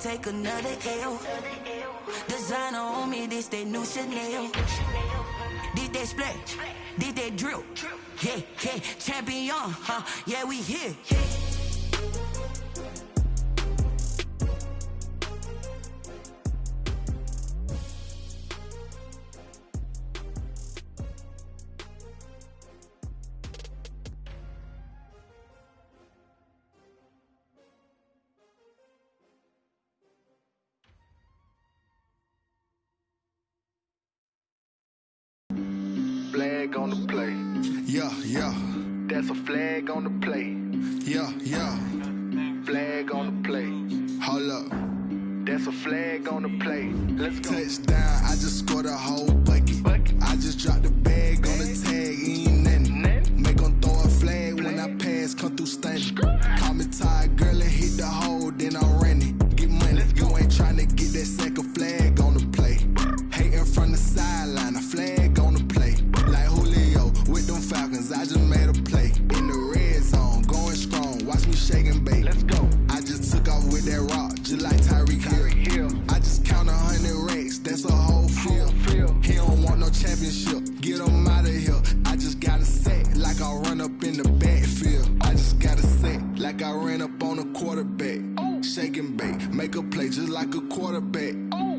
take another L. Designer on me, this that new Chanel. This that splash, this that drill. Yeah, yeah, champion, huh? Yeah, we here. Flag on the play. Yeah, yeah. That's a flag on the play. Yeah, yeah. Flag on the play. Hold up. That's a flag on the play. Let's go. Touchdown, I just scored a whole bucket. I just dropped the bag on the tag, ain't nothing. Make 'em throw a flag when I pass, come through stunning. Call me tired, girl, and hit the hole, then I'm running. Get money, you ain't tryna get that second flag on the play. Hating from the sideline, a flag on the play. Like Julio with them Falcons, I just made a play. In the red zone, going strong, watch me shake and bake. Let's go. I just took off with that rock, just like Tyreek Hill. I just count 100 racks, that's a whole field. He don't want no championship, get him out of here. I just got a set, like I run up in the backfield. I just got a set, like I ran up on a quarterback. Shake and bake, make a play just like a quarterback.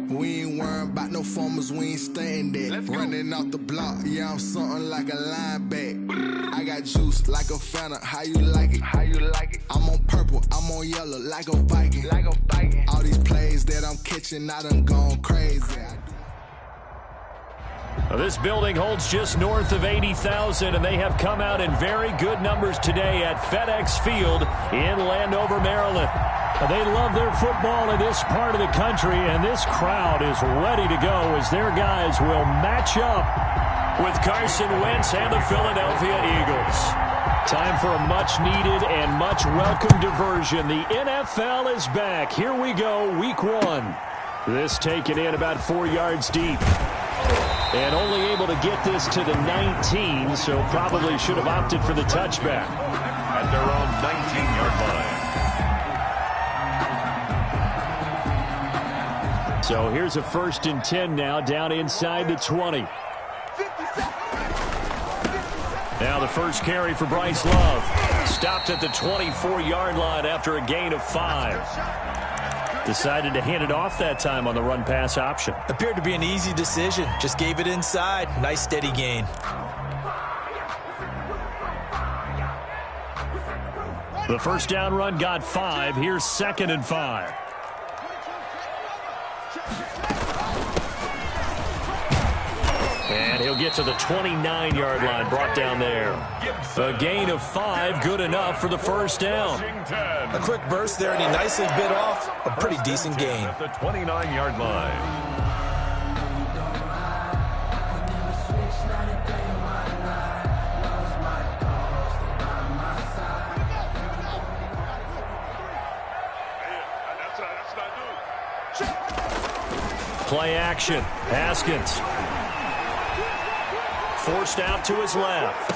We ain't worrying about no formers, we ain't staying there. Running off the block, yeah, I'm something like a linebacker. I got juice like a Fanta, how you like it? How you like it? I'm on purple, I'm on yellow, like a Viking. Like a Viking. All these plays that I'm catching, I done gone crazy. This building holds just north of 80,000, and they have come out in very good numbers today at FedEx Field in Landover, Maryland. They love their football in this part of the country, and this crowd is ready to go as their guys will match up with Carson Wentz and the Philadelphia Eagles. Time for a much-needed and much-welcome diversion. The NFL is back. Here we go, Week 1. This taken in about 4 yards deep. And only able to get this to the 19, so probably should have opted for the touchback. At their own 19-yard line. So here's a 1st and 10 now, down inside the 20. Now the first carry for Bryce Love. Stopped at the 24-yard line after a gain of 5. Decided to hand it off that time on the run-pass option. Appeared to be an easy decision. Just gave it inside. Nice steady gain. The first down run got 5. Here's 2nd and 5. And he'll get to the 29-yard line, brought down there. A gain of 5, good enough for the first down. A quick burst there, and he nicely bit off a pretty decent gain. At the 29-yard line. Play action. Haskins. Forced out to his left.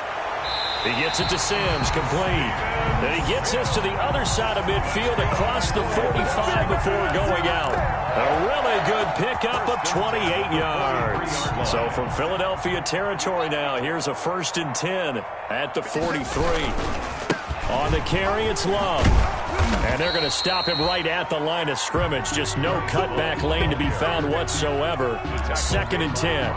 He gets it to Sims, complete. Then he gets this to the other side of midfield across the 45 before going out. A really good pickup of 28 yards. So from Philadelphia territory now, here's a 1st and 10 at the 43. On the carry, it's Love. And they're going to stop him right at the line of scrimmage. Just no cutback lane to be found whatsoever. 2nd and 10.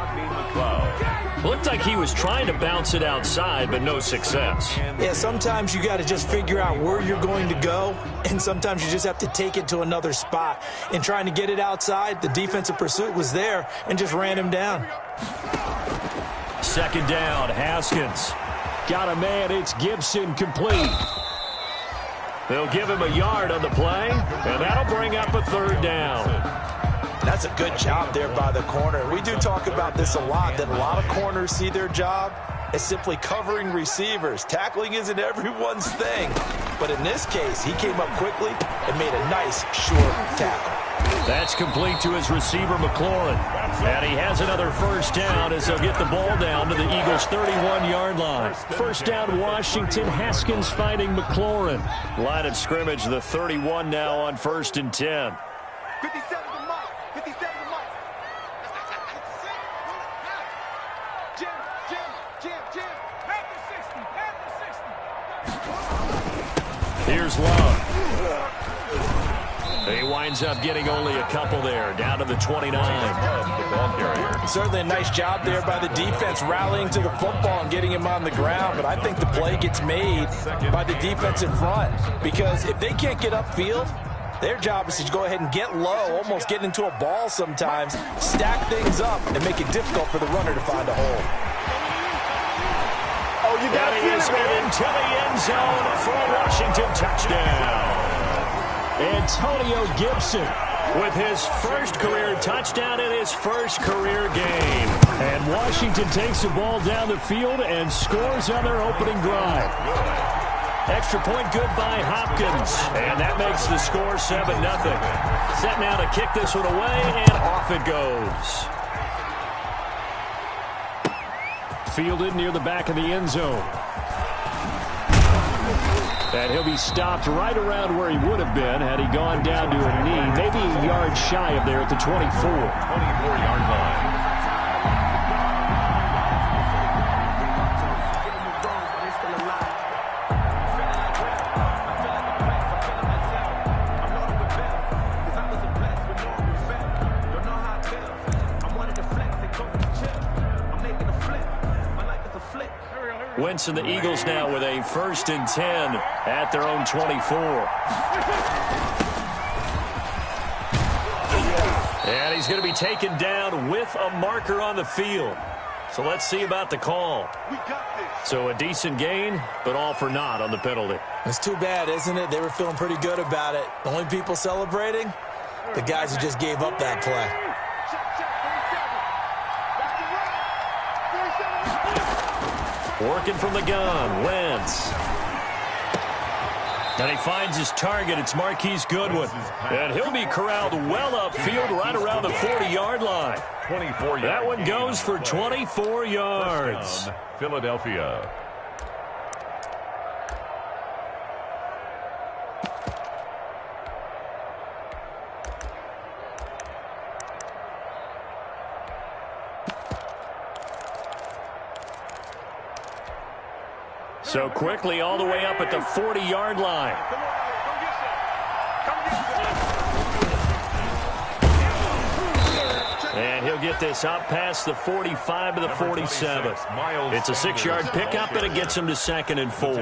Looked like he was trying to bounce it outside, but no success. Yeah, sometimes you got to just figure out where you're going to go, and sometimes you just have to take it to another spot. And trying to get it outside, the defensive pursuit was there and just ran him down. 2nd down, Haskins. Got a man, it's Gibson, complete. They'll give him a yard on the play, and that'll bring up a 3rd down. That's a good job there by the corner. We do talk about this a lot, that a lot of corners see their job as simply covering receivers. Tackling isn't everyone's thing. But in this case, he came up quickly and made a nice, short tackle. That's complete to his receiver, McLaurin. And he has another 1st down as they'll get the ball down to the Eagles' 31-yard line. 1st down, Washington. Haskins finding McLaurin. Line of scrimmage, the 31 now on 1st and 10. 57 to Mike. 57 to Mike. Jim. Back to 60. Here's Love. He winds up getting only a couple there, down to the 29. The ball carrier. Certainly a nice job there by the defense, rallying to the football and getting him on the ground. But I think the play gets made by the defense in front, because if they can't get upfield, their job is to go ahead and get low, almost get into a ball sometimes, stack things up, and make it difficult for the runner to find a hole. Oh, you got it. Is into the end zone for a Washington touchdown. Antonio Gibson with his first career touchdown in his first career game. And Washington takes the ball down the field and scores on their opening drive. Extra point good by Hopkins. And that makes the score 7-0. Set now to kick this one away, and off it goes. Fielded near the back of the end zone. And he'll be stopped right around where he would have been had he gone down to a knee, maybe a yard shy of there at the 24. 24-yard line. Wentz and the Eagles now with a 1st and 10 at their own 24. And he's going to be taken down with a marker on the field. So let's see about the call. So a decent gain, but all for naught on the penalty. It's too bad, isn't it? They were feeling pretty good about it. The only people celebrating, the guys who just gave up that play. Working from the gun, Wentz. And he finds his target. It's Marquise Goodwin. And he'll be corralled well upfield right around the 40-yard line. 24 yards. That one goes for 24 yards. Touchdown, Philadelphia. So quickly all the way up at the 40-yard line. And he'll get this up past the 45 to the 47. It's a 6-yard pickup, and it gets him to 2nd and 4.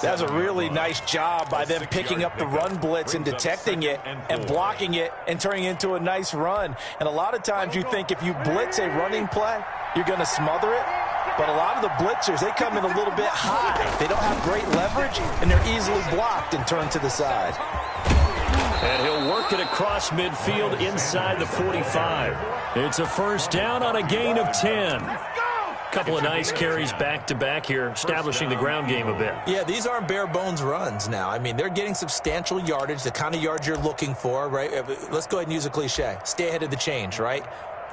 That's a really nice job by them picking up the run blitz and detecting it and blocking it and turning it into a nice run. And a lot of times you think if you blitz a running play, you're going to smother it. But a lot of the blitzers, they come in a little bit high. They don't have great leverage, and they're easily blocked and turned to the side. And he'll work it across midfield inside the 45. It's a 1st down on a gain of 10. Couple of nice carries back-to-back here, establishing the ground game a bit. Yeah, these aren't bare-bones runs now. I mean, they're getting substantial yardage, the kind of yards you're looking for, right? Let's go ahead and use a cliche. Stay ahead of the change, right?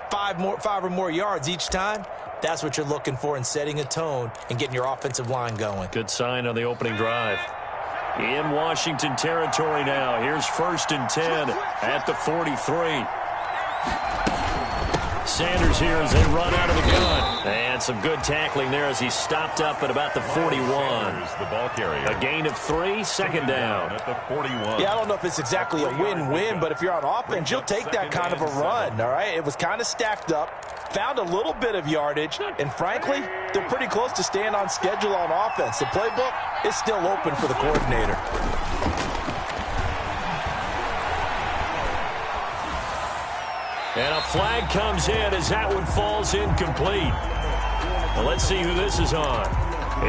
5 or more yards each time. That's what you're looking for in setting a tone and getting your offensive line going. Good sign on the opening drive. In Washington territory now. Here's 1st and 10 at the 43. Sanders here as they run out of the gun. And some good tackling there as he stopped up at about the 41. The ball carrier. A gain of 3, 2nd down. At the 41. Yeah, I don't know if it's exactly a win-win, but if you're on offense, you'll take that kind of a run, all right? It was kind of stacked up, found a little bit of yardage, and frankly, they're pretty close to staying on schedule on offense. The playbook is still open for the coordinator. And a flag comes in as that one falls incomplete. Well, let's see who this is on.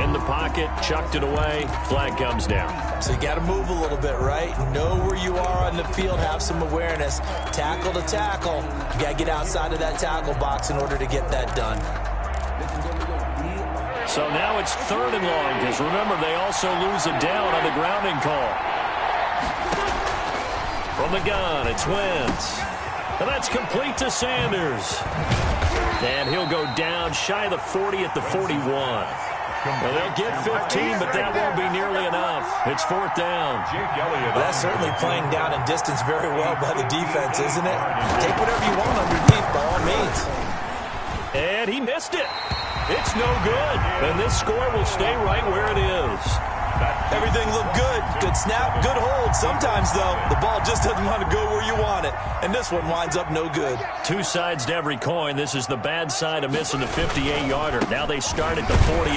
In the pocket, chucked it away, flag comes down. So you got to move a little bit, right? Know where you are on the field, have some awareness. Tackle to tackle. You got to get outside of that tackle box in order to get that done. So now it's 3rd and long, because remember, they also lose a down on the grounding call. From the gun, it's Wentz. And that's complete to Sanders. And he'll go down shy of the 40 at the 41. Well, they'll get 15, but that won't be nearly enough. It's 4th down. That's certainly playing down in distance very well by the defense, isn't it? Take whatever you want underneath, by all means. And he missed it. It's no good. And this score will stay right where it is. Everything looked good. Good snap, good hold. Sometimes, though, the ball just doesn't want to go where you want it. And this one winds up no good. Two sides to every coin. This is the bad side of missing the 58-yarder. Now they start at the 48.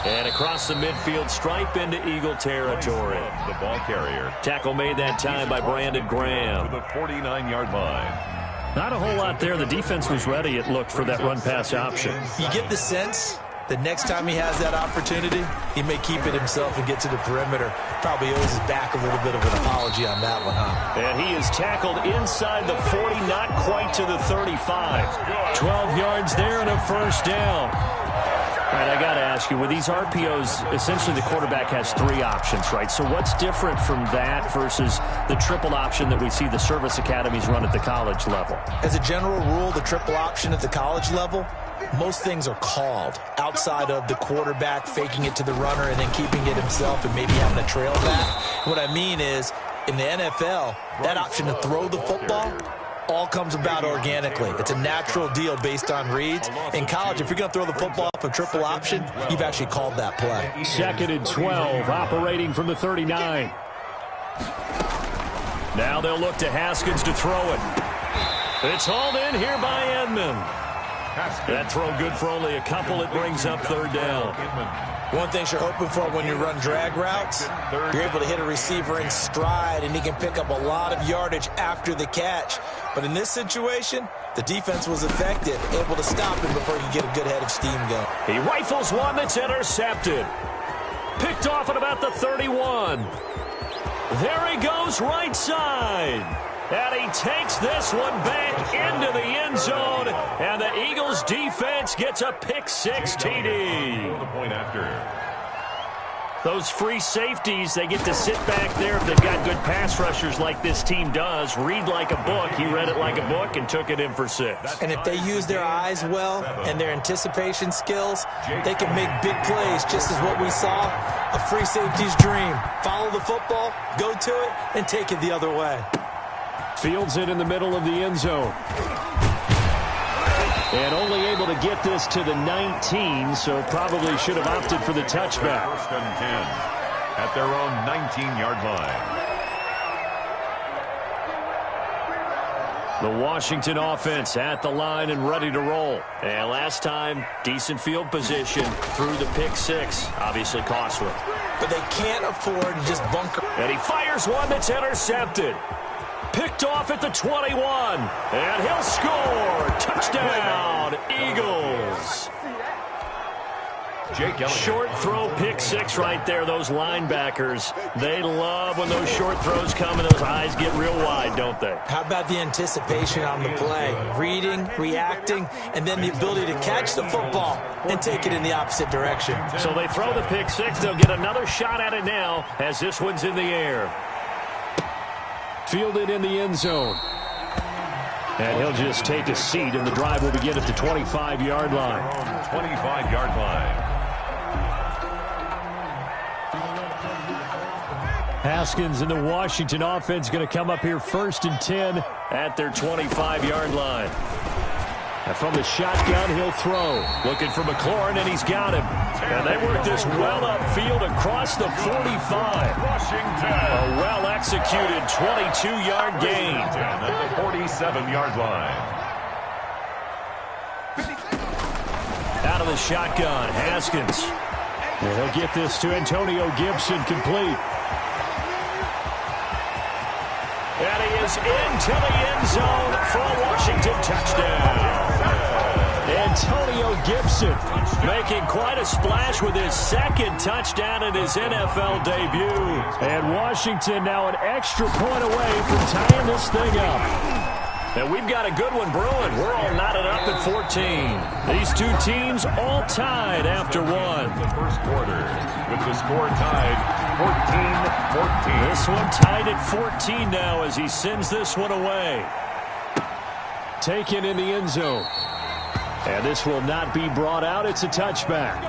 And across the midfield stripe into Eagle territory. The ball carrier. Tackle made that time by Brandon Graham. To the 49-yard line. Not a whole lot there. The defense was ready, it looked, for that run-pass option. You get the sense that next time he has that opportunity, he may keep it himself and get to the perimeter. Probably owes his back a little bit of an apology on that one, huh? And he is tackled inside the 40, not quite to the 35. 12 yards there and a first down. All right, I got to ask you, with these RPOs, essentially the quarterback has 3 options, right? So what's different from that versus the triple option that we see the service academies run at the college level? As a general rule, the triple option at the college level, most things are called outside of the quarterback faking it to the runner and then keeping it himself and maybe having a trail back. What I mean is, in the NFL, that option to throw the football all comes about organically. It's a natural deal based on reads. In college, if you're going to throw the football off a triple option, you've actually called that play. 2nd and 12, operating from the 39. Now they'll look to Haskins to throw it. It's hauled in here by Edmond. That throw good for only a couple. It brings up 3rd down. One thing you're hoping for when you run drag routes, you're able to hit a receiver in stride, and he can pick up a lot of yardage after the catch. But in this situation, the defense was effective, able to stop him before he could get a good head of steam going. He rifles one that's intercepted. Picked off at about the 31. There he goes right side. And he takes this one back into the end zone. And the Eagles defense gets a pick-6 TD. The point after. Those free safeties, they get to sit back there if they've got good pass rushers like this team does. Read like a book. He read it like a book and took it in for 6. And if they use their eyes well and their anticipation skills, they can make big plays, just as what we saw, a free safety's dream. Follow the football, go to it, and take it the other way. Fields it in the middle of the end zone. And only able to get this to the 19, so probably should have opted for the touchback. 1st and 10 at their own 19-yard line. The Washington offense at the line and ready to roll. And last time, decent field position through the pick-6. Obviously costly. But they can't afford to just bunker. And he fires one that's intercepted. Picked off at the 21. And he'll score. Touchdown, Eagles. Jake Elliott. Short throw, pick-6 right there. Those linebackers, they love when those short throws come and those eyes get real wide, don't they? How about the anticipation on the play? Reading, reacting, and then the ability to catch the football and take it in the opposite direction. So they throw the pick-6. They'll get another shot at it now as this one's in the air. Fielded in the end zone. And he'll just take a seat, and the drive will begin at the 25-yard line. 25-yard line. Haskins and the Washington offense going to come up here 1st and 10 at their 25-yard line. And from the shotgun, he'll throw. Looking for McLaurin, and he's got him. And they work this well upfield across the 45. Washington. A well-executed 22-yard gain. At the 47-yard line. Out of the shotgun, Haskins. And he'll get this to Antonio Gibson complete. And he is into the end zone for a Washington touchdown. Antonio Gibson making quite a splash with his 2nd touchdown in his NFL debut. And Washington now an extra point away from tying this thing up. And we've got a good one brewing. We're all knotted up at 14. These two teams all tied after one. The first quarter with the score tied 14-14. This one tied at 14 now as he sends this one away. Taken in the end zone. And this will not be brought out. It's a touchback.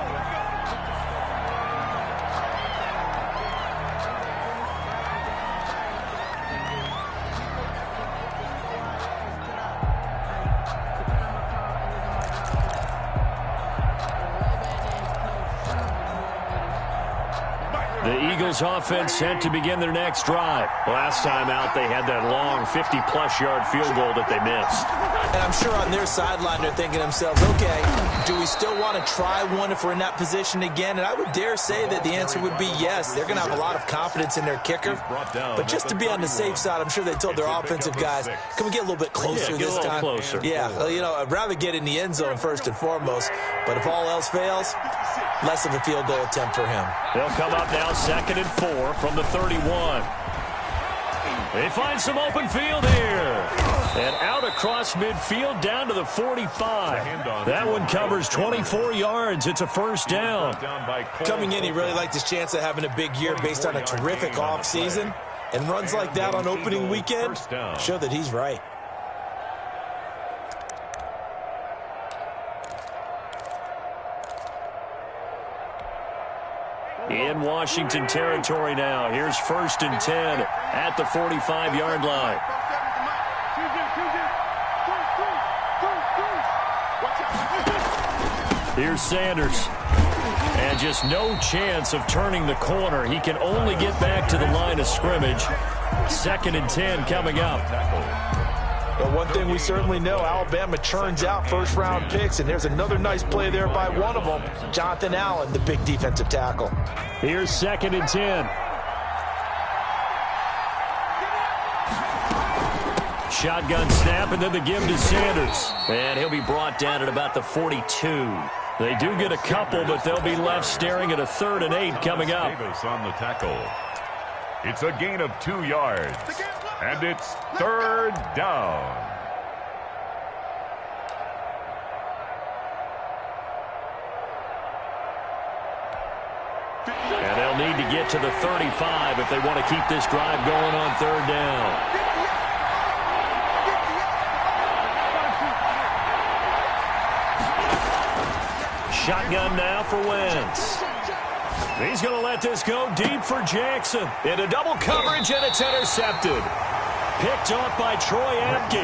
The Eagles offense set to begin their next drive. Last time out, they had that long 50-plus yard field goal that they missed. And I'm sure on their sideline they're thinking to themselves, okay, do we still want to try one if we're in that position again? And I would dare say that the answer would be yes. They're going to have a lot of confidence in their kicker. But just to be on the safe side, I'm sure they told their offensive guys, can we get a little bit closer this time? Closer. Yeah, you know, I'd rather get in the end zone first and foremost. But if all else fails, less of a field goal attempt for him. They'll come up now 2nd and 4 from the 31. They find some open field here. And out across midfield down to the 45. That one covers 24 yards. It's a first down. Coming in, he really liked his chance of having a big year based on a terrific offseason. And runs like that on opening weekend show that he's right. In Washington territory now. Here's 1st and 10 at the 45-yard line. Here's Sanders. And just no chance of turning the corner. He can only get back to the line of scrimmage. 2nd and 10 coming up. Well, one thing we certainly know, Alabama churns out first-round picks, and there's another nice play there by one of them, Jonathan Allen, the big defensive tackle. Here's 2nd and 10. Shotgun snap, and then the give to Sanders. And he'll be brought down at about the 42. They do get a couple, but they'll be left staring at a 3rd and 8 coming up. Davis on the tackle. It's a gain of 2 yards. And it's 3rd down. And they'll need to get to the 35 if they want to keep this drive going on 3rd down. Shotgun now for Wentz. He's going to let this go deep for Jackson. Into double coverage, and it's intercepted. Picked off by Troy Apke.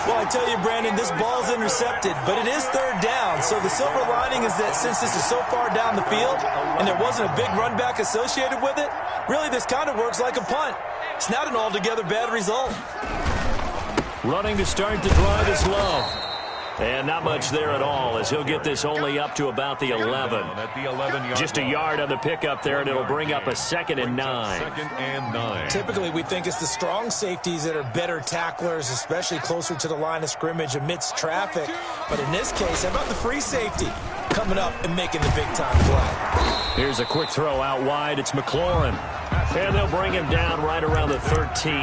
Well, I tell you, Brandon, this ball's intercepted, but it is 3rd down. So the silver lining is that since this is so far down the field and there wasn't a big run back associated with it, really this kind of works like a punt. It's not an altogether bad result. Running to start the drive is Love. And not much there at all, as he'll get this only up to about the 11. Just a yard on the pickup there, and it'll bring up a 2nd and 9. Typically, we think it's the strong safeties that are better tacklers, especially closer to the line of scrimmage amidst traffic. But in this case, how about the free safety coming up and making the big-time play? Here's a quick throw out wide. It's McLaurin. And they'll bring him down right around the 13.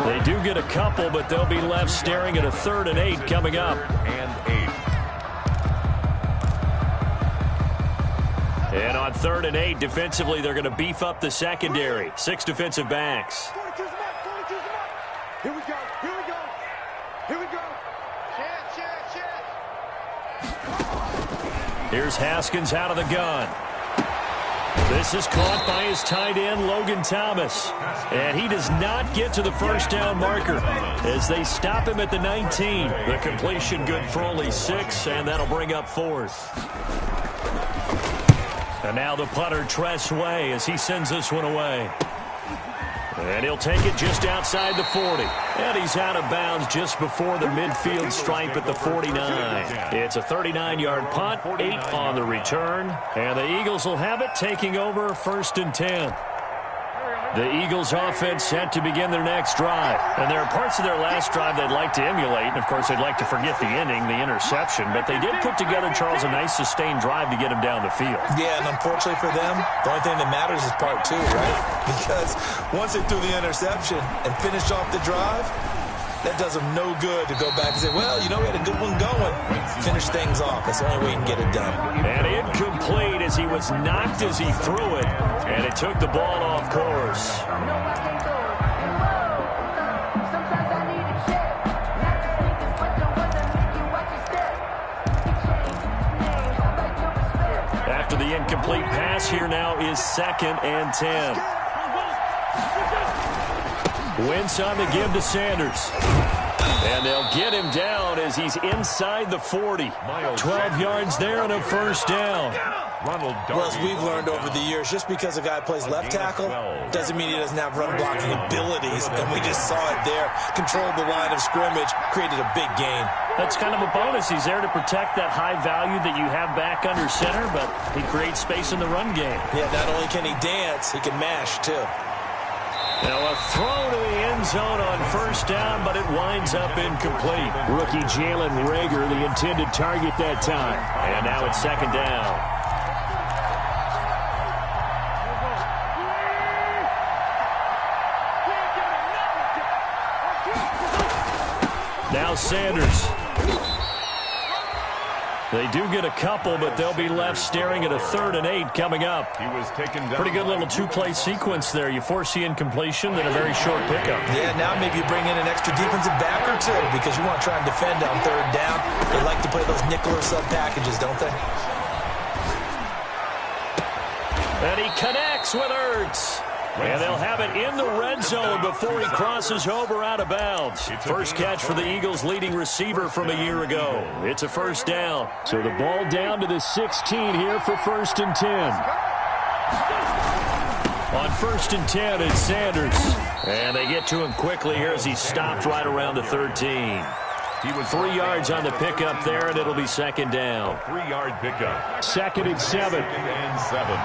They do get a couple, but they'll be left staring at a 3rd and 8 coming up. And on 3rd and 8, defensively, they're going to beef up the secondary. 6 defensive backs. Here we go. Here we go. Here we go. Here's Haskins out of the gun. This is caught by his tight end, Logan Thomas. And he does not get to the first down marker as they stop him at the 19. The completion good for only 6, and that'll bring up 4th. And now the punter, Tress Way, as he sends this one away. And he'll take it just outside the 40. And he's out of bounds just before the midfield stripe at the 49. It's a 39-yard punt, 8 on the return. And the Eagles will have it, taking over 1st and 10. The Eagles offense set to begin their next drive. And there are parts of their last drive they'd like to emulate. And, of course, they'd like to forget the ending, the interception. But they did put together, Charles, a nice sustained drive to get him down the field. Yeah, and unfortunately for them, the only thing that matters is part 2, right? Because once they threw the interception and finished off the drive, that does them no good to go back and say, well, you know, we had a good one going. Finish things off. That's the only way you can get it done. And incomplete as he was knocked as he threw it. And it took the ball off course. After the incomplete pass, here now is 2nd and 10. Wentz on the give to Sanders. And they'll get him down as as he's inside the 40. 12 yards there and a first down. Well, as we've learned over the years, just because a guy plays left tackle doesn't mean he doesn't have run-blocking abilities, and we just saw it there. Controlled the line of scrimmage, created a big gain. That's kind of a bonus. He's there to protect that high value that you have back under center, but he creates space in the run game. Yeah, not only can he dance, he can mash, too. Now a throw to the end zone on first down, but it winds up incomplete. Rookie Jalen Reagor, the intended target that time. And now it's second down. Now Sanders. They do get a couple, but they'll be left staring at a 3rd and 8 coming up. He was taken down. Pretty good little two-play sequence there. You force the incompletion, then a very short pickup. Yeah, now maybe you bring in an extra defensive back or two because you want to try and defend on 3rd down. They like to play those nickel or sub packages, don't they? And he connects with Ertz. And they'll have it in the red zone before he crosses over out of bounds. First catch for the Eagles' leading receiver from a year ago. It's a first down. So the ball down to the 16 here for 1st and 10. On 1st and 10, it's Sanders. And they get to him quickly here as he stopped right around the 13. He was 3 yards on the pickup there, and it'll be second down. 3-yard pickup. 2nd and 7. 2nd and 7.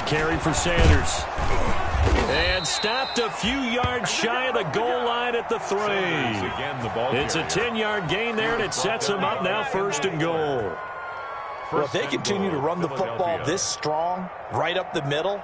Carry for Sanders. And stopped a few yards shy of the goal line at the 3. It's a 10-yard gain there, and it sets them up now 1st and goal. Well, if they continue to run the football this strong, right up the middle,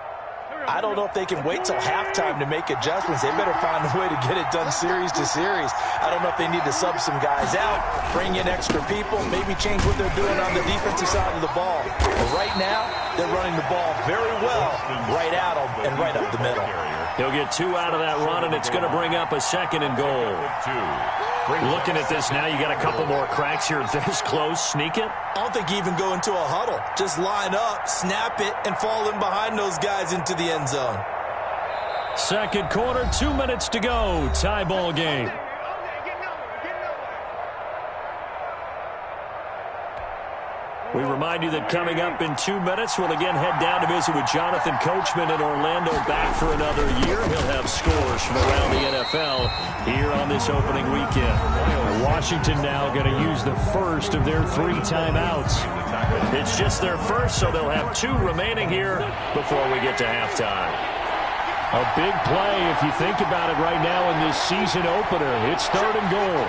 I don't know if they can wait till halftime to make adjustments. They better find a way to get it done series to series. I don't know if they need to sub some guys out, bring in extra people, maybe change what they're doing on the defensive side of the ball. But right now, they're running the ball very well right at them and right up the middle. He'll get 2 out of that run, and it's going to bring up a 2nd and goal. Looking at this now, you got a couple more cracks here this close. Sneak it? I don't think you even go into a huddle. Just line up, snap it, and fall in behind those guys into the end zone. Second quarter, 2 minutes to go. Tie ball game. We remind you that coming up in 2 minutes, we'll again head down to visit with Jonathan Coachman in Orlando, back for another year. He'll have scores from around the NFL here on this opening weekend. Washington now going to use the first of their 3 timeouts. It's just their first, so they'll have 2 remaining here before we get to halftime. A big play if you think about it right now in this season opener. It's 3rd and goal.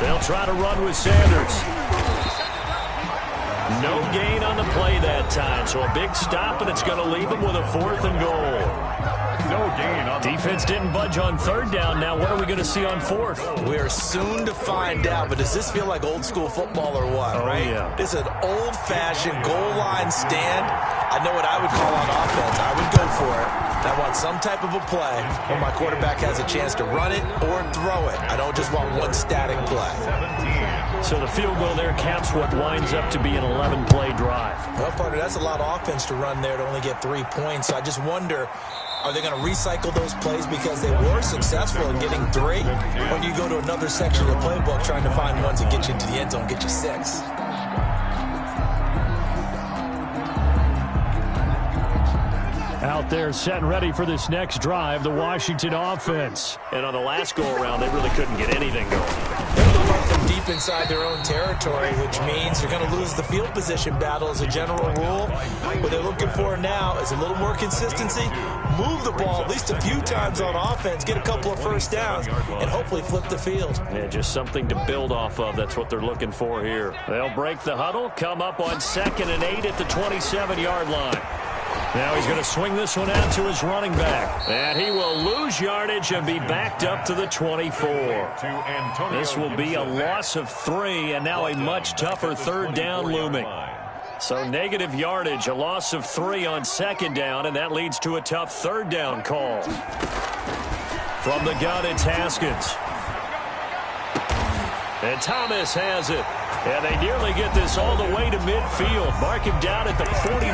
They'll try to run with Sanders. No gain on the play that time, so a big stop, and it's going to leave them with a 4th and goal. No gain on defense didn't budge on 3rd down. Now what are we going to see on 4th? We're soon to find out, but does this feel like old school football or what, right? Yeah. It's an old-fashioned goal line stand. I know what I would call on offense. I would go for it. I want some type of a play where my quarterback has a chance to run it or throw it. I don't just want one static play. So the field goal there caps what winds up to be an 11-play drive. Well, partner, that's a lot of offense to run there to only get 3 points. I just wonder, are they going to recycle those plays because they were successful in getting 3? Or do you go to another section of the playbook trying to find ones that get you into the end zone, get you 6? Out there set and ready for this next drive, the Washington offense. And on the last go-around, they really couldn't get anything going. They're going to run them deep inside their own territory, which means you're going to lose the field position battle as a general rule. What they're looking for now is a little more consistency, move the ball at least a few times on offense, get a couple of first downs, and hopefully flip the field. Yeah, just something to build off of. That's what they're looking for here. They'll break the huddle, come up on 2nd and 8 at the 27-yard line. Now he's going to swing this one out to his running back. And he will lose yardage and be backed up to the 24. This will be a loss of 3, and now a much tougher 3rd down looming. So negative yardage, a loss of 3 on 2nd down, and that leads to a tough 3rd down call. From the gun, it's Haskins. And Thomas has it. And they nearly get this all the way to midfield. Mark him down at the 49.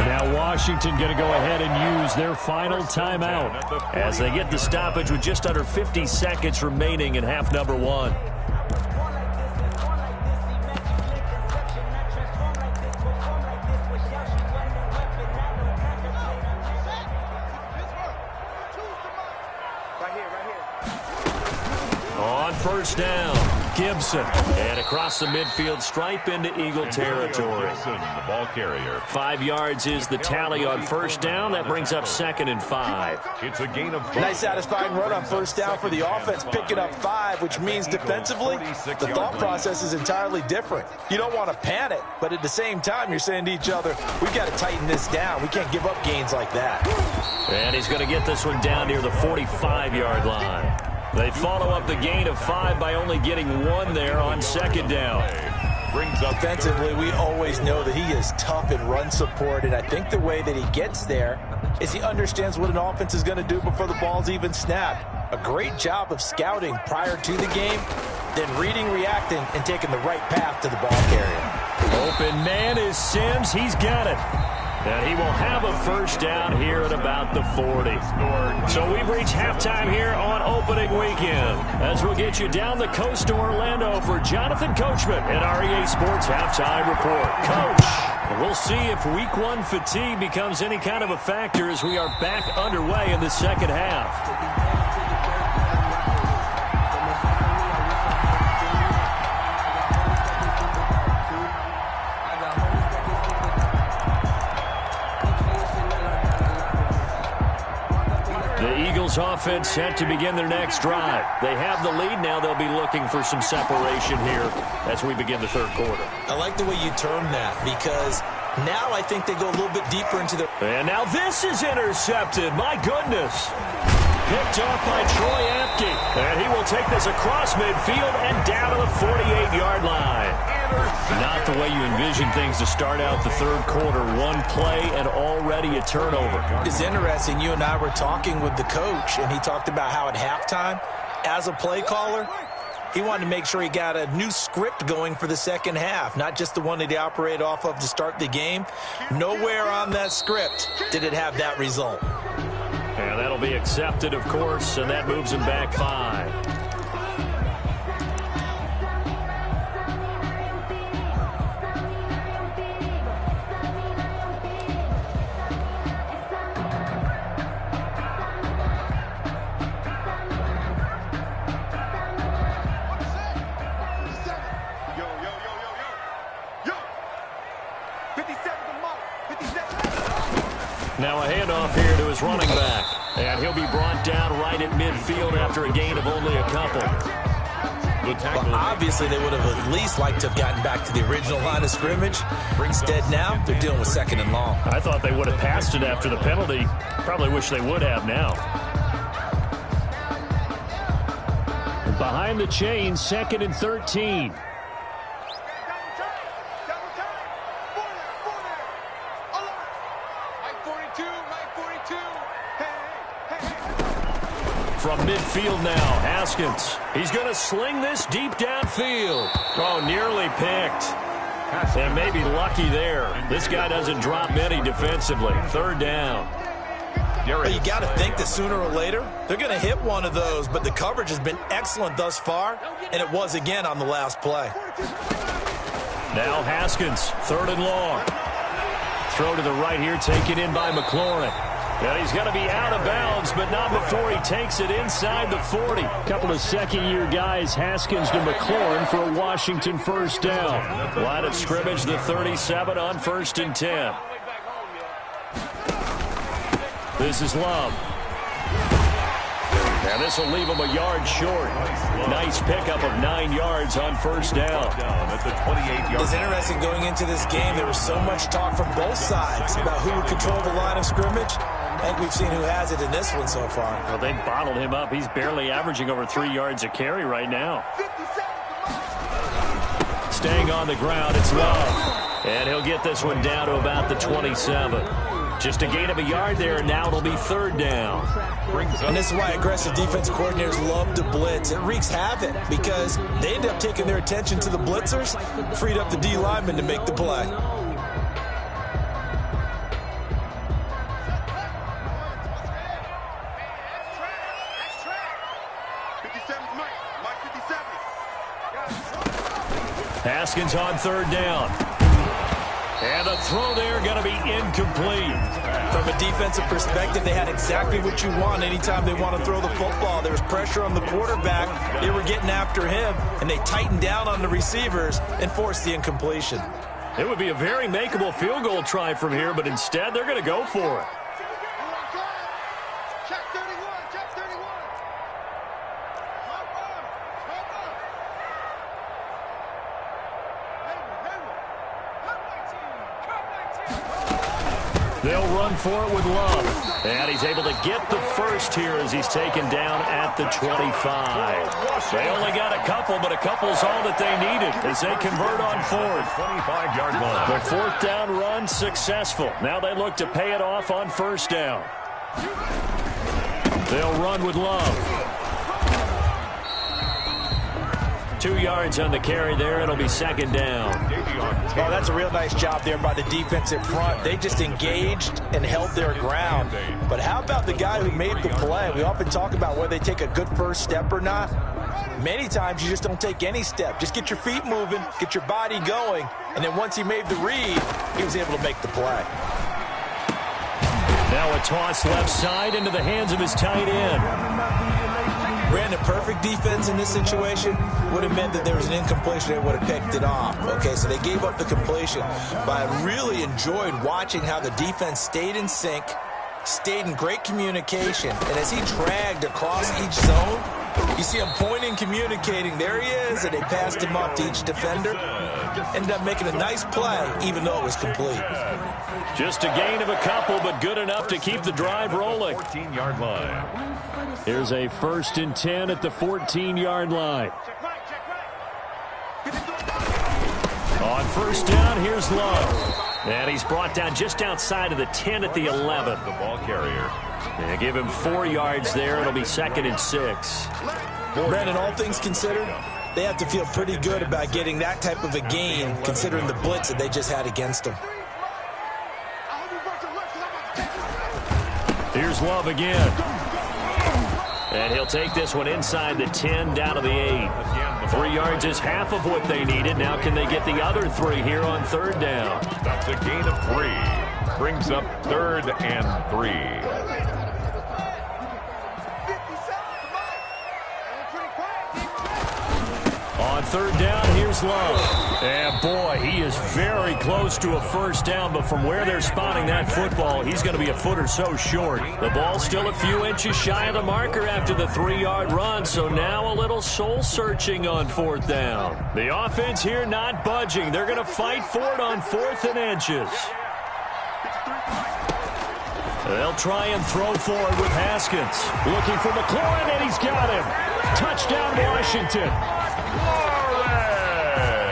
Now Washington going to go ahead and use their final timeout as they get the stoppage with just under 50 seconds remaining in half number 1. On first down, Gibson. And across the midfield stripe into Eagle territory. Gibson, the ball carrier. 5 yards is the tally on first down. That brings up 2nd and 5. It's a gain of 5. Nice satisfying run on first down for the offense, picking up 5, which means defensively, the thought process is entirely different. You don't want to panic, but at the same time, you're saying to each other, we've got to tighten this down. We can't give up gains like that. And he's going to get this one down near the 45-yard line. They follow up the gain of 5 by only getting 1 there on second down. Brings up Offensively, we always know that he is tough in run support, and I think the way that he gets there is he understands what an offense is going to do before the ball's even snapped. A great job of scouting prior to the game, then reading, reacting, and taking the right path to the ball carrier. Open man is Sims. He's got it. And he will have a first down here at about the 40. So we've reached halftime here on opening weekend. As we'll get you down the coast to Orlando for Jonathan Coachman at REA Sports Halftime Report. Coach, we'll see if Week 1 fatigue becomes any kind of a factor as we are back underway in the second half. Offense set to begin their next drive. They have the lead. Now they'll be looking for some separation here as we begin the third quarter. I like the way you term that because now I think they go a little bit deeper into their... And now this is intercepted. My goodness. Picked off by Troy Apke. And he will take this across midfield and down to the 48-yard line. Not the way you envision things to start out the third quarter. One play and already a turnover. It's interesting. You and I were talking with the coach, and he talked about how at halftime, as a play caller, he wanted to make sure he got a new script going for the second half, not just the one that he operated off of to start the game. Nowhere on that script did it have that result. And that'll be accepted, of course, and that moves him back 5. Now a handoff here to his running back. And he'll be brought down right at midfield after a gain of only a couple. Well, obviously, they would have at least liked to have gotten back to the original line of scrimmage. Instead, now they're dealing with 2nd and long. I thought they would have passed it after the penalty. Probably wish they would have now. Behind the chain, 2nd and 13. From midfield now, Haskins. He's going to sling this deep downfield. Oh, nearly picked. And maybe lucky there. This guy doesn't drop many defensively. Third down. Well, you got to think that sooner or later, they're going to hit one of those, but the coverage has been excellent thus far, and it was again on the last play. Now Haskins, 3rd and long. Throw to the right here, taken in by McLaurin. And he's going to be out of bounds, but not before he takes it inside the 40. Couple of second-year guys, Haskins to McLaurin for a Washington first down. Line of scrimmage, the 37 on 1st and 10. This is Love. And this will leave him a yard short. Nice pickup of 9 yards on first down. It's interesting going into this game. There was so much talk from both sides about who would control the line of scrimmage. I think we've seen who has it in this one so far. Well, they bottled him up. He's barely averaging over 3 yards a carry right now. Staying on the ground, it's Love. And he'll get this one down to about the 27. Just a gain of a yard there, and now it'll be third down. And this is why aggressive defense coordinators love to blitz. It wreaks havoc because they end up taking their attention to the blitzers, freed up the D lineman to make the play. Haskins on third down. And the throw there going to be incomplete. From a defensive perspective, they had exactly what you want anytime they want to throw the football. There was pressure on the quarterback. They were getting after him, and they tightened down on the receivers and forced the incompletion. It would be a very makeable field goal try from here, but instead they're going to go for it. They'll run for it with Love. And he's able to get the first here as he's taken down at the 25. They only got a couple, but a couple's all that they needed as they convert on fourth. 25-yard line. The fourth down run successful. Now they look to pay it off on first down. They'll run with Love. 2 yards on the carry there. It'll be second down. Oh, that's a real nice job there by the defensive front. They just engaged and held their ground. But how about the guy who made the play? We often talk about whether they take a good first step or not. Many times you just don't take any step. Just get your feet moving, get your body going, and then once he made the read, he was able to make the play. Now a toss left side into the hands of his tight end. Brandon, perfect defense in this situation would have meant that there was an incompletion. They would have picked it off. Okay, so they gave up the completion. But I really enjoyed watching how the defense stayed in sync, stayed in great communication. And as he dragged across each zone, you see him pointing, communicating. There he is, and they passed him off to each defender. Ended up making a nice play, even though it was complete. Just a gain of a couple, but good enough to keep the drive rolling. 14-yard line. Here's a 1st and 10 at the 14-yard line. On first down, here's Love. And he's brought down just outside of the 10 at the 11. The ball carrier. And give him 4 yards there. It'll be 2nd and 6. Brandon, all things considered, they have to feel pretty good about getting that type of a gain, considering the blitz that they just had against them. Here's Love again. And he'll take this one inside the 10, down to the 8. 3 yards is half of what they needed. Now can they get the other 3 here on third down? That's a gain of 3. Brings up 3rd and 3. On third down, here's Love. And boy, he is very close to a first down, but from where they're spotting that football, he's going to be a foot or so short. The ball's still a few inches shy of the marker after the 3-yard run, so now a little soul-searching on fourth down. The offense here not budging. They're going to fight for it on 4th and inches. They'll try and throw forward with Haskins. Looking for McLaurin, and he's got him. Touchdown, Washington.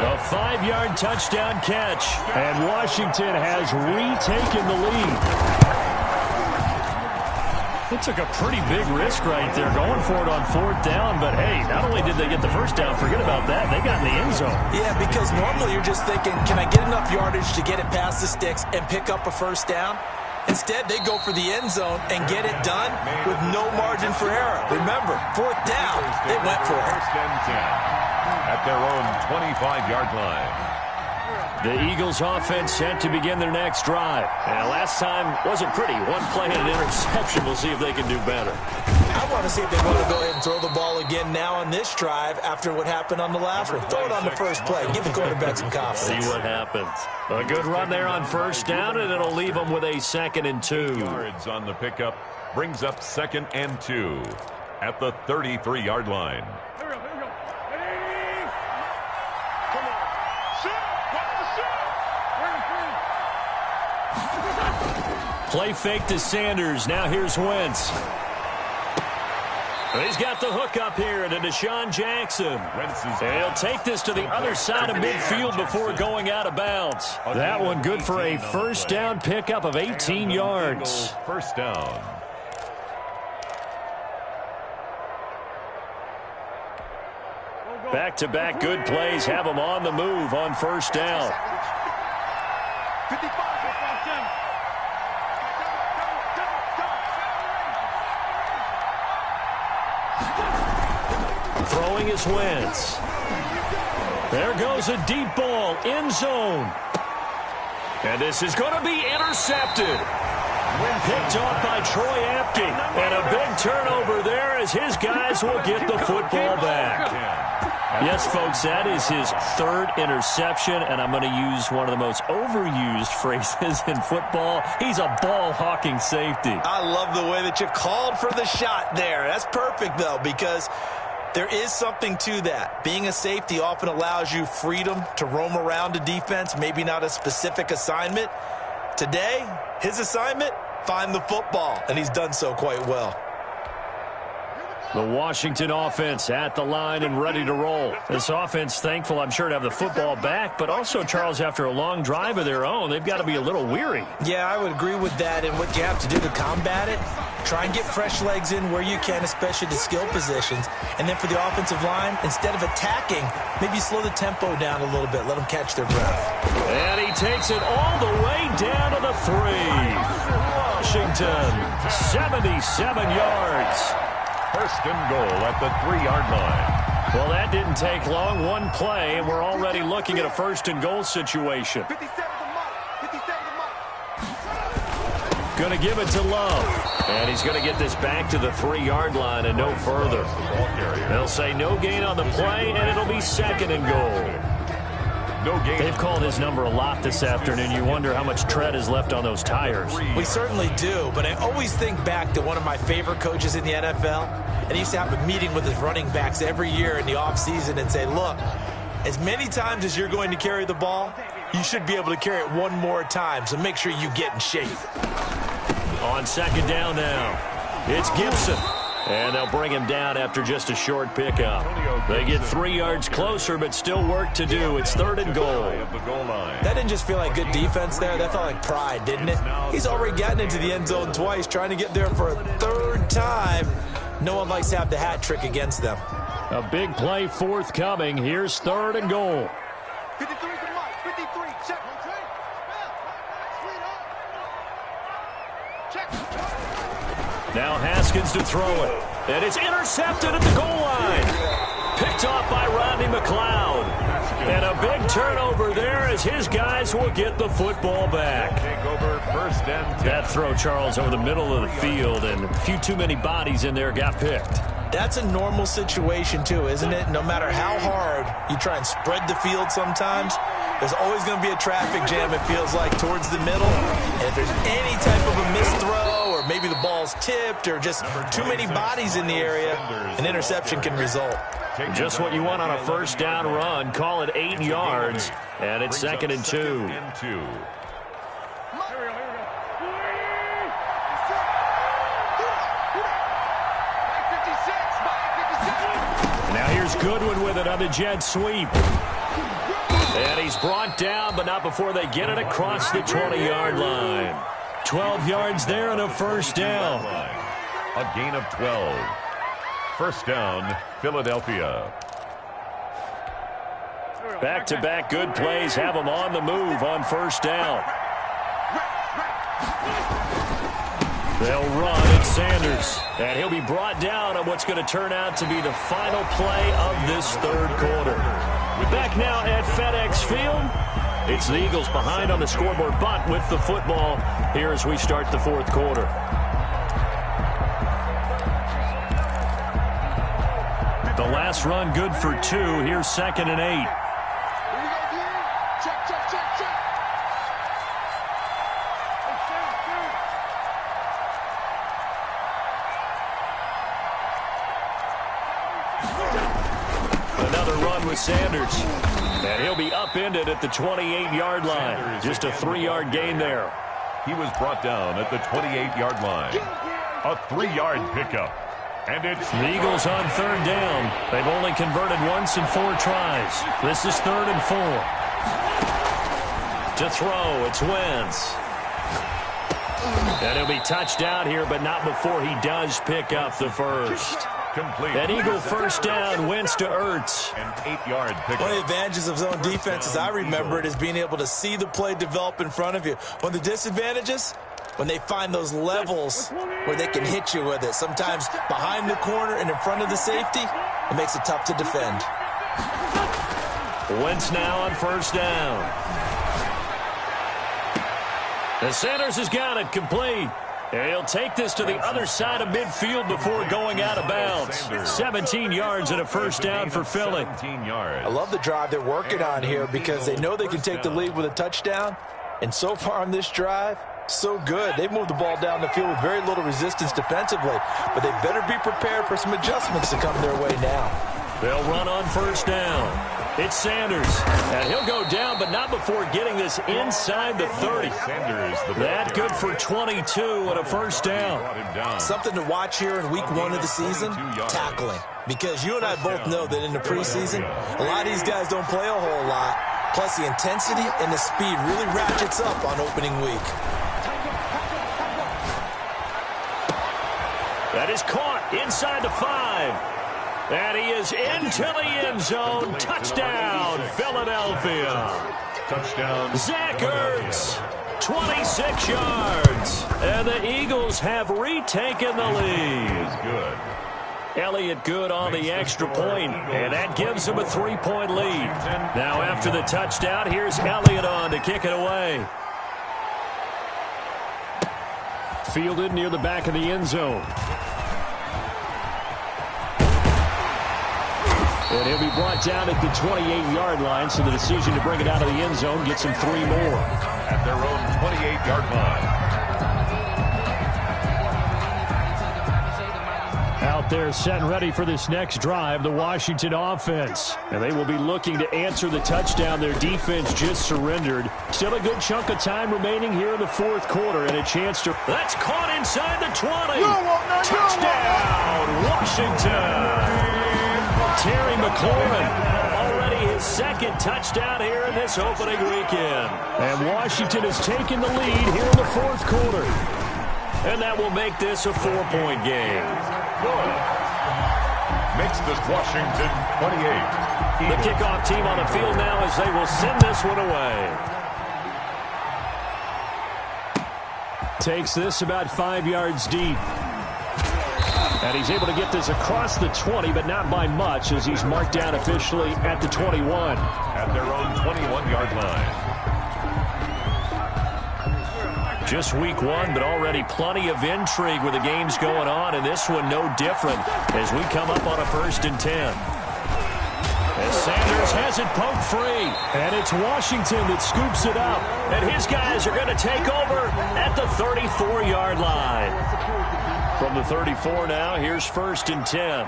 A 5-yard touchdown catch, and Washington has retaken the lead. It took a pretty big risk right there going for it on 4th down, but hey, not only did they get the first down, forget about that, they got in the end zone. Yeah, because normally you're just thinking, can I get enough yardage to get it past the sticks and pick up a first down? Instead, they go for the end zone and get it done with no margin for error. Remember, 4th down, they went for it. 1st and 10 at their own 25-yard line. The Eagles offense set to begin their next drive. And last time wasn't pretty. One play and an interception. We'll see if they can do better. I want to see if they want to go ahead and throw the ball again now on this drive after what happened on the last one. Throw it on the first play. Give the quarterback some confidence. See what happens. A good run there on first down, and it'll leave them with a 2nd and 2. Yards on the pickup brings up 2nd and 2 at the 33-yard line. Play fake to Sanders. Now here's Wentz. He's got the hook up here to Deshaun Jackson. And he'll take this to the other side of midfield before going out of bounds. That one good for a first down pickup of 18 yards. First down. Back-to-back good plays have him on the move on first down. 55. Throwing is Wentz. There goes a deep ball, end zone. And this is going to be intercepted. Picked off by Troy Apke. And a big turnover there as his guys will get the football back. Yes, folks, that is his third interception, and I'm going to use one of the most overused phrases in football. He's a ball-hawking safety. I love the way that you called for the shot there. That's perfect, though, because there is something to that. Being a safety often allows you freedom to roam around a defense, maybe not a specific assignment. Today, his assignment, find the football, and he's done so quite well. The Washington offense at the line and ready to roll. This offense, thankful, I'm sure, to have the football back, but also, Charles, after a long drive of their own, they've got to be a little weary. Yeah, I would agree with that, and what you have to do to combat it, try and get fresh legs in where you can, especially the skill positions. And then for the offensive line, instead of attacking, maybe slow the tempo down a little bit, let them catch their breath. And he takes it all the way down to the 3. Washington, 77 yards. First and goal at the 3-yard line. Well, that didn't take long. One play, and we're already looking at a first and goal situation. 57 to Mike. 57 to Mike. Going to give it to Love. And he's going to get this back to the 3-yard line and no further. They'll say no gain on the play, and it'll be second and goal. No gain. They've called his number a lot this afternoon. You wonder how much tread is left on those tires. We certainly do, but I always think back to one of my favorite coaches in the NFL, and he used to have a meeting with his running backs every year in the offseason and say, look, as many times as you're going to carry the ball, you should be able to carry it one more time, so make sure you get in shape. On second down now, it's Gibson. And they'll bring him down after just a short pickup. They get 3 yards closer, but still work to do. It's third and goal. That didn't just feel like good defense there. That felt like pride, didn't it? He's already gotten into the end zone twice, trying to get there for a third time. No one likes to have the hat trick against them. A big play forthcoming. Here's third and goal. 53 to Mike. 53. Check. Now Haskins to throw it. And it's intercepted at the goal line. Picked off by Rodney McLeod. And a big turnover there as his guys will get the football back. Take over first and 10. That throw, Charles, over the middle of the field, and a few too many bodies in there got picked. That's a normal situation, too, isn't it? No matter how hard you try and spread the field sometimes, there's always going to be a traffic jam, it feels like, towards the middle. And if there's any type of a missed throw, or maybe the ball's tipped, or just too many bodies in the area, an interception can result. Just what you want on a first down run. Call it 8 yards, and it's second and 2. Now here's Goodwin with it on the jet sweep. And he's brought down, but not before they get it across the 20-yard line. 12 yards there and a first down. A gain of 12. First down, Philadelphia. Back-to-back good plays have them on the move on first down. They'll run at Sanders, and he'll be brought down on what's going to turn out to be the final play of this third quarter. Back now at FedEx Field. It's the Eagles behind on the scoreboard, but with the football here as we start the fourth quarter. The last run good for 2. Here's second and 8. Another run with Sanders. And he'll be upended at the 28-yard line. Just a 3-yard gain there. He was brought down at the 28-yard line. A 3-yard pickup. And it's The Eagles on third down. They've only converted once in 4 tries. This is 3rd and 4. To throw, it's Wentz. And he'll be touched out here, but not before he does pick up the first. complete. An Eagle first down, Wentz to Ertz. An 8-yard pickup. One of the advantages of zone defense, as I remember it, is being able to see the play develop in front of you. One of the disadvantages, when they find those levels where they can hit you with it. Sometimes behind the corner and in front of the safety, it makes it tough to defend. Wentz now on first down. The Sanders has got it complete. And he'll take this to the other side of midfield before going out of bounds. 17 yards and a first down for Philly. 17 yards. I love the drive they're working on here because they know they can take the lead with a touchdown. And so far on this drive, so good. They've moved the ball down the field with very little resistance defensively. But they better be prepared for some adjustments to come their way now. They'll run on first down. It's Sanders. And he'll go down, but not before getting this inside the 30. Sanders, That good for 22 and a first down. Something to watch here in week 1 of the season, tackling. Because you and I both know that in the preseason, a lot of these guys don't play a whole lot. Plus the intensity and the speed really ratchets up on opening week. That is caught inside the 5. And he is into the end zone. Touchdown, Philadelphia. Touchdown. Zach Ertz, 26 yards. And the Eagles have retaken the lead. Good. Elliott Good on the extra point, and that gives him a 3-point lead. Now after the touchdown, here's Elliott on to kick it away. Fielded near the back of the end zone. And he'll be brought down at the 28-yard line, so the decision to bring it out of the end zone gets him 3 more. At their own 28-yard line. Out there set and ready for this next drive, the Washington offense. And they will be looking to answer the touchdown their defense just surrendered. Still a good chunk of time remaining here in the 4th quarter, and a chance to... That's caught inside the 20. Touchdown, Washington. Terry McLaurin, already his 2nd touchdown here in this opening weekend. And Washington has taken the lead here in the 4th quarter. And that will make this a 4-point game. Good. Makes this Washington 28. The kickoff team on the field now as they will send this one away. Takes this about 5 yards deep. And he's able to get this across the 20, but not by much, as he's marked down officially at the 21. At their own 21-yard line. Just week 1, but already plenty of intrigue with the games going on, and this one no different as we come up on a 1st and 10. As Sanders has it poked free, and it's Washington that scoops it up, and his guys are going to take over at the 34-yard line. From the 34 now, here's 1st and 10.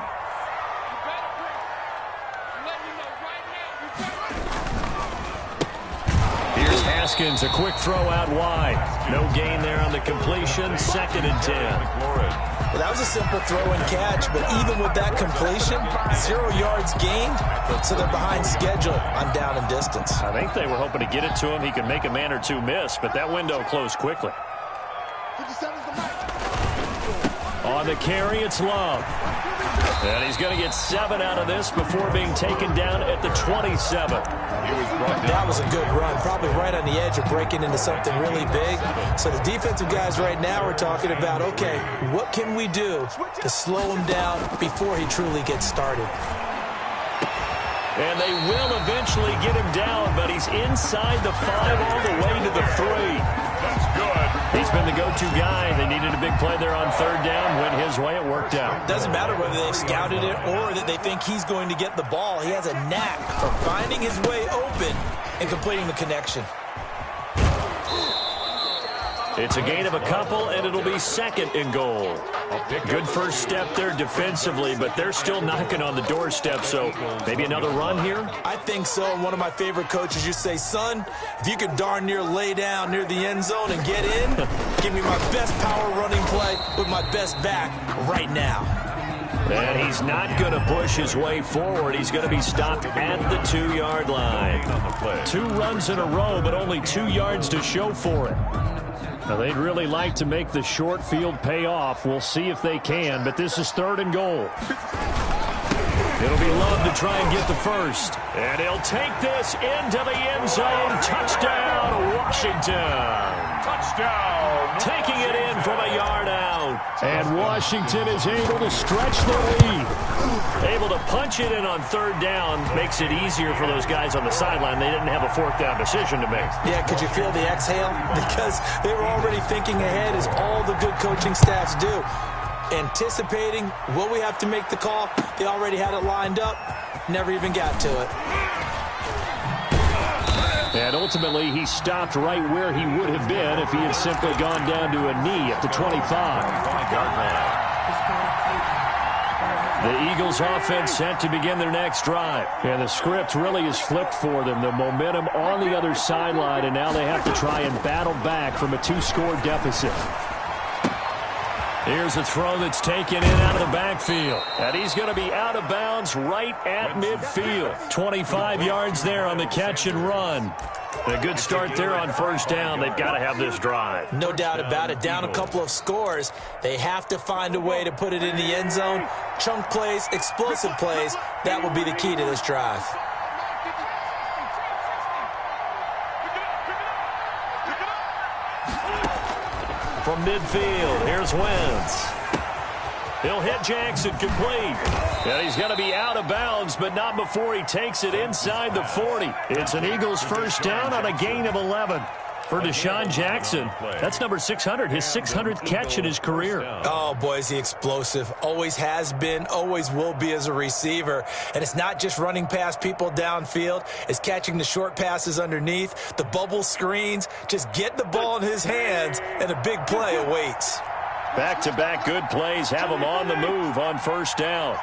Here's Haskins, a quick throw out wide. No gain there on the completion, 2nd and 10. Well, that was a simple throw and catch, but even with that completion, 0 yards gained, so they're behind schedule on down and distance. I think they were hoping to get it to him. He could make a man or two miss, but that window closed quickly. On the carry, it's Love. And he's going to get 7 out of this before being taken down at the 27. That was a good run, probably right on the edge of breaking into something really big. So the defensive guys right now are talking about, okay, what can we do to slow him down before he truly gets started? And they will eventually get him down, but he's inside the 5 all the way to the 3. That's good. He's been the go-to guy. They needed a big play there on 3rd down. Went his way. It worked out. Doesn't matter whether they've scouted it or that they think he's going to get the ball. He has a knack for finding his way open and completing the connection. It's a gain of a couple, and it'll be 2nd and goal. Good first step there defensively, but they're still knocking on the doorstep, so maybe another run here? I think so. One of my favorite coaches used to say, son, if you could darn near lay down near the end zone and get in, give me my best power running play with my best back right now. And he's not going to push his way forward. He's going to be stopped at the 2-yard line. 2 runs in a row, but only 2 yards to show for it. Now, they'd really like to make the short field pay off. We'll see if they can, but this is 3rd and goal. It'll be Love to try and get the first. And he'll take this into the end zone. Touchdown, Washington. Touchdown. Taking it in from a yard out. And Washington is able to stretch the lead. Able to punch it in on 3rd down. Makes it easier for those guys on the sideline. They didn't have a 4th down decision to make. Yeah, could you feel the exhale? Because they were already thinking ahead, as all the good coaching staffs do. Anticipating, will we have to make the call? They already had it lined up. Never even got to it. And ultimately, he stopped right where he would have been if he had simply gone down to a knee at the 25. The Eagles offense set to begin their next drive. And the script really is flipped for them. The momentum on the other sideline, and now they have to try and battle back from a 2-score deficit. Here's a throw that's taken in out of the backfield. And he's going to be out of bounds right at midfield. 25 yards there on the catch and run. And a good start there on 1st down. They've got to have this drive. No doubt about it. Down a couple of scores. They have to find a way to put it in the end zone. Chunk plays, explosive plays. That will be the key to this drive. From midfield, here's Wentz. He'll hit Jackson complete. And he's going to be out of bounds, but not before he takes it inside the 40. It's an Eagles 1st down on a gain of 11. For Deshaun Jackson, that's number 600, his 600th catch in his career. Oh, boy, is he explosive. Always has been, always will be as a receiver. And it's not just running past people downfield. It's catching the short passes underneath, the bubble screens. Just get the ball in his hands, and a big play awaits. Back-to-back good plays have him on the move on 1st down.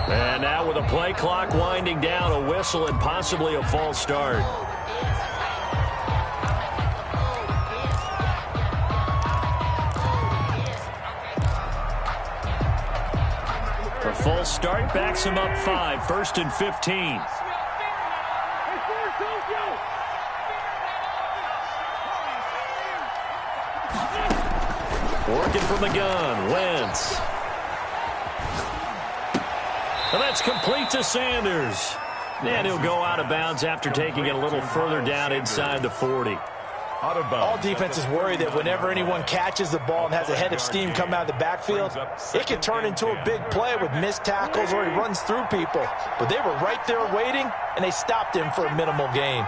And now with a play clock winding down, a whistle and possibly a false start. A false start backs him up 5, 1st and 15. Working from the gun, Wentz. And that's complete to Sanders. And he'll go out of bounds after taking it a little further down inside the 40. Out of bounds. All defenses worry that whenever anyone catches the ball and has a head of steam come out of the backfield, it can turn into a big play with missed tackles or he runs through people. But they were right there waiting, and they stopped him for a minimal gain.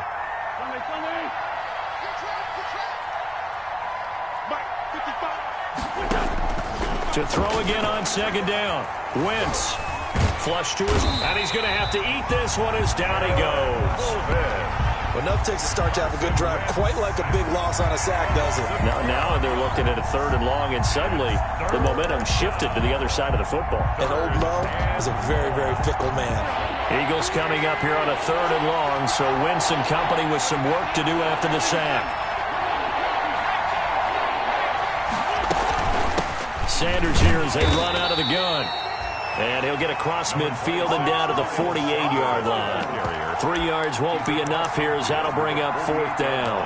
To throw again on 2nd down. Wentz. Flush to his, and he's going to have to eat this one as down he goes. Well, enough takes a start to have a good drive, quite like a big loss on a sack, does it? Now they're looking at a 3rd and long, and suddenly the momentum shifted to the other side of the football. And old Mo is a very, very fickle man. Eagles coming up here on a 3rd and long, so Wentz and company with some work to do after the sack. Sanders here as they run out of the gun. And he'll get across midfield and down to the 48-yard line. 3 yards won't be enough here as that'll bring up 4th down.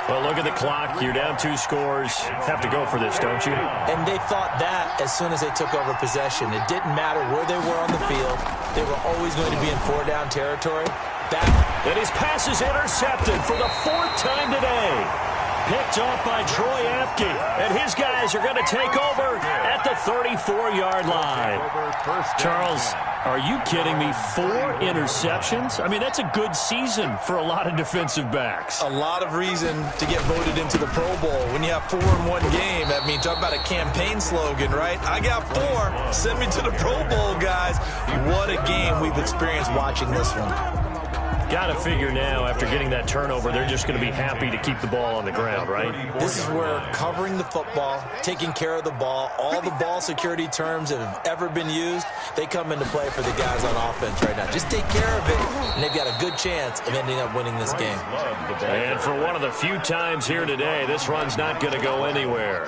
Well, look at the clock. You're down 2 scores. Have to go for this, don't you? And they thought that as soon as they took over possession. It didn't matter where they were on the field. They were always going to be in 4-down territory. And his pass is intercepted for the 4th time today. Picked off by Troy Apke. And his guys are going to take over at the 34-yard line. Charles, are you kidding me? 4 interceptions? I mean, that's a good season for a lot of defensive backs. A lot of reason to get voted into the Pro Bowl. When you have 4 in one game, I mean, talk about a campaign slogan, right? I got 4. Send me to the Pro Bowl, guys. What a game we've experienced watching this one. Got to figure now, after getting that turnover, they're just going to be happy to keep the ball on the ground, right? This is where covering the football, taking care of the ball, all the ball security terms that have ever been used, they come into play for the guys on offense right now. Just take care of it, and they've got a good chance of ending up winning this game. And for one of the few times here today, this run's not going to go anywhere.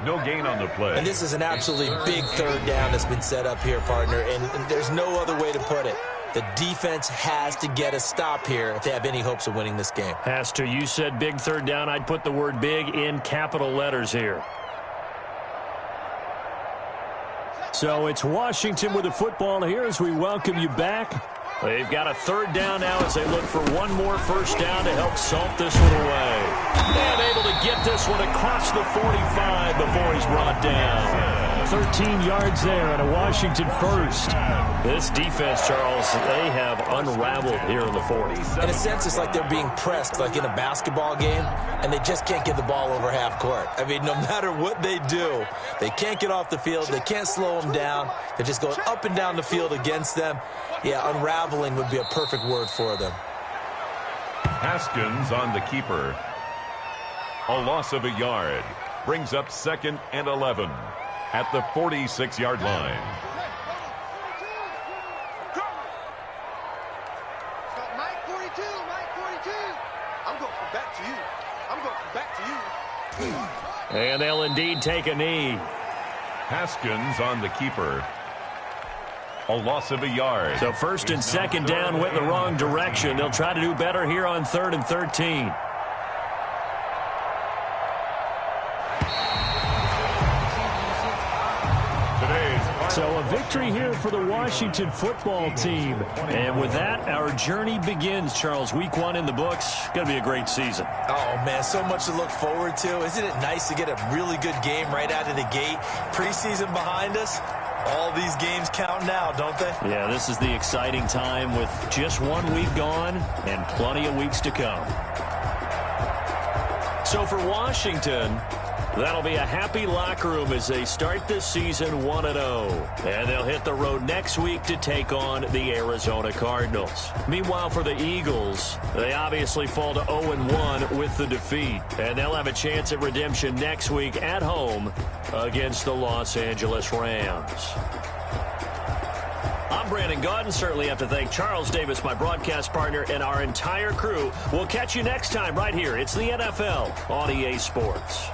No gain on the play. And this is an absolutely big third down that's been set up here, partner, and there's no other way to put it. The defense has to get a stop here if they have any hopes of winning this game. Has to. You said big third down. I'd put the word big in capital letters here. So it's Washington with the football here as we welcome you back. They've got a third down now as they look for one more first down to help salt this one away. And able to get this one across the 45 before he's brought down. 13 yards there and a Washington first. This defense, Charles, they have unraveled here in the 40s. In a sense, it's like they're being pressed like in a basketball game, and they just can't get the ball over half court. I mean, no matter what they do, they can't get off the field. They can't slow them down. They're just going up and down the field against them. Yeah, unraveling would be a perfect word for them. Haskins on the keeper. A loss of a yard. Brings up 2nd and 11 at the 46-yard line. Mike 42, Mike 42. I'm going from back to you. I'm going from back to you. And they'll indeed take a knee. Haskins on the keeper. A loss of a yard. So first and second down went in the wrong direction. They'll try to do better here on 3rd and 13. So a victory here for the Washington football team. And with that, our journey begins, Charles. Week 1 in the books. Going to be a great season. Oh, man, so much to look forward to. Isn't it nice to get a really good game right out of the gate? Preseason behind us. All these games count now, don't they? Yeah, this is the exciting time with just 1 week gone and plenty of weeks to come. So for Washington, that'll be a happy locker room as they start this season 1-0. And they'll hit the road next week to take on the Arizona Cardinals. Meanwhile, for the Eagles, they obviously fall to 0-1 with the defeat. And they'll have a chance at redemption next week at home against the Los Angeles Rams. I'm Brandon Gaudin. Certainly have to thank Charles Davis, my broadcast partner, and our entire crew. We'll catch you next time right here. It's the NFL on EA Sports.